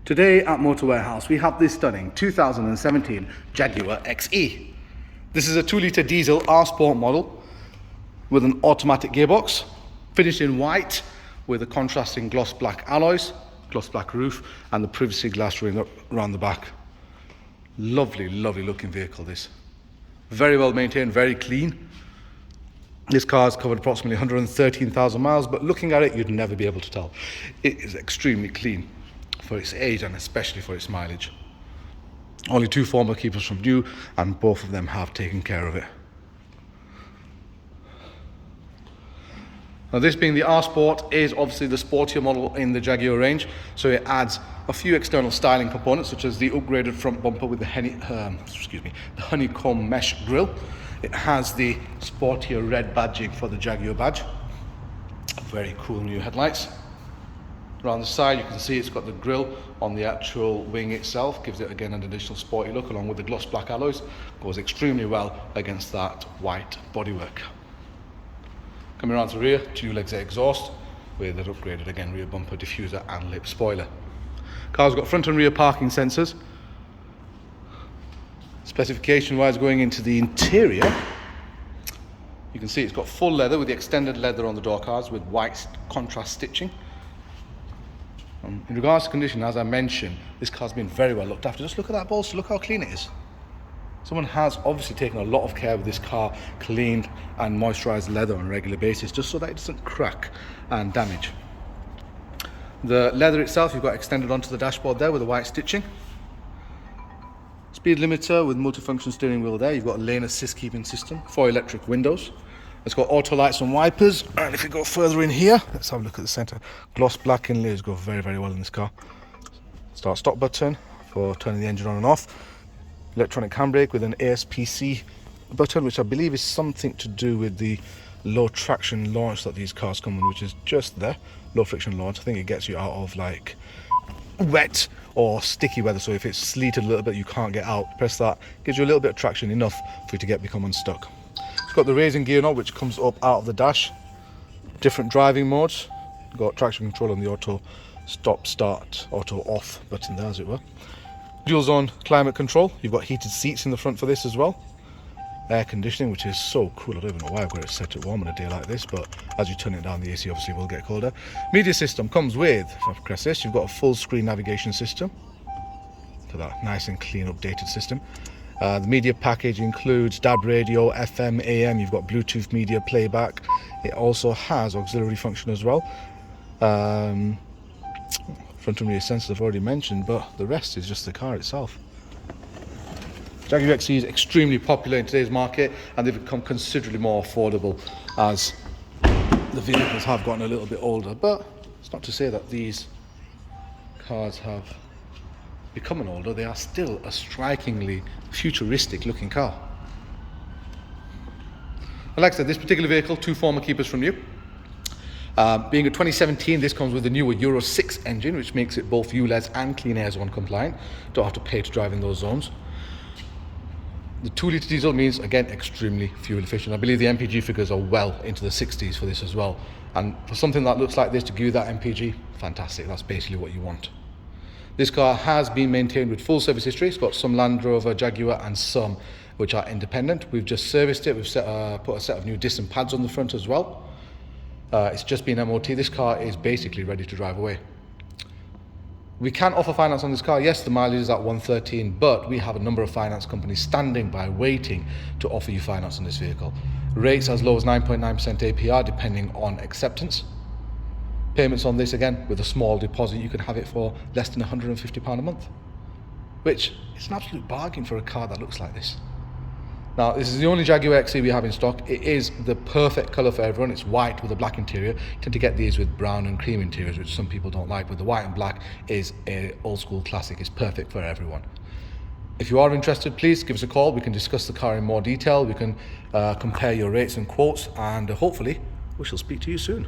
Today at Motor Warehouse we have this stunning 2017 Jaguar XE. This is a 2-litre diesel R-Sport model with an automatic gearbox, finished in white with the contrasting gloss black alloys, gloss black roof and the privacy glass ring around the back. Lovely, lovely looking vehicle this. Very well maintained, very clean. This car has covered approximately 113,000 miles, but looking at it, you'd never be able to tell. It is extremely clean for its age and especially for its mileage. Only 2 former keepers from new, and both of them have taken care of it. Now, this being the R Sport is obviously the sportier model in the Jaguar range, so it adds a few external styling components such as the upgraded front bumper with the honeycomb mesh grille. It has the sportier red badging for the Jaguar badge. Very cool new headlights. Around the side you can see it's got the grille on the actual wing itself, gives it again an additional sporty look along with the gloss black alloys. Goes extremely well against that white bodywork. Coming around to the rear, dual exit exhaust with an upgraded again rear bumper, diffuser and lip spoiler. Car's got front and rear parking sensors. Specification wise, going into the interior, you can see it's got full leather with the extended leather on the door cards with white contrast stitching. In regards to condition, as I mentioned, this car's been very well looked after. Just look at that bolster, look how clean it is. Someone has obviously taken a lot of care with this car, cleaned and moisturised leather on a regular basis just so that it doesn't crack and damage. The leather itself you've got extended onto the dashboard there with the white stitching. Speed limiter with multifunction steering wheel there. You've got a lane assist keeping system, 4 electric windows. It's got auto lights and wipers. And if you go further in here, let's have a look at the centre. Gloss black inlays go very, very well in this car. Start stop button for turning the engine on and off. Electronic handbrake with an ASPC button, which I believe is something to do with the low traction launch that these cars come with, which is just there. Low friction launch. I think it gets you out of like wet or sticky weather, so if it's sleeted a little bit you can't get out, press that, gives you a little bit of traction, enough for you to become unstuck. It's got the raising gear knob which comes up out of the dash. Different driving modes. You've got traction control on the auto stop start, auto off button there as it were. Dual zone climate control. You've got heated seats in the front for this as well. Air conditioning, which is so cool. I don't even know why I've got it set to warm on a day like this, but as you turn it down the AC obviously will get colder. Media system comes with, if I press this, you've got a full screen navigation system for that nice and clean updated system. The media package includes DAB radio, FM, AM, you've got Bluetooth media playback. It also has auxiliary function as well. Front and rear sensors I've already mentioned, but the rest is just the car itself. Jaguar XE is extremely popular in today's market and they've become considerably more affordable as the vehicles have gotten a little bit older, but it's not to say that these cars have becoming older. They are still a strikingly futuristic looking car. And like I said, this particular vehicle, 2 former keepers from new. Being a 2017, this comes with a newer Euro 6 engine, which makes it both ULEZ and Clean Air Zone compliant. Don't have to pay to drive in those zones. The 2-litre diesel means, again, extremely fuel efficient. I believe the MPG figures are well into the 60s for this as well. And for something that looks like this to give you that MPG, fantastic. That's basically what you want. This car has been maintained with full service history. It's got some Land Rover, Jaguar and some which are independent. We've just serviced it. We've put a set of new disc and pads on the front as well. It's just been MOT. This car is basically ready to drive away. We can offer finance on this car. Yes, the mileage is at 113, but we have a number of finance companies standing by waiting to offer you finance on this vehicle. Rates as low as 9.9% APR depending on acceptance. Payments on this, again, with a small deposit, you can have it for less than £150 a month, which is an absolute bargain for a car that looks like this. Now, this is the only Jaguar XE we have in stock. It is the perfect colour for everyone. It's white with a black interior. You tend to get these with brown and cream interiors, which some people don't like, but the white and black is an old school classic. It's perfect for everyone. If you are interested, please give us a call. We can discuss the car in more detail. We can compare your rates and quotes, and hopefully we shall speak to you soon.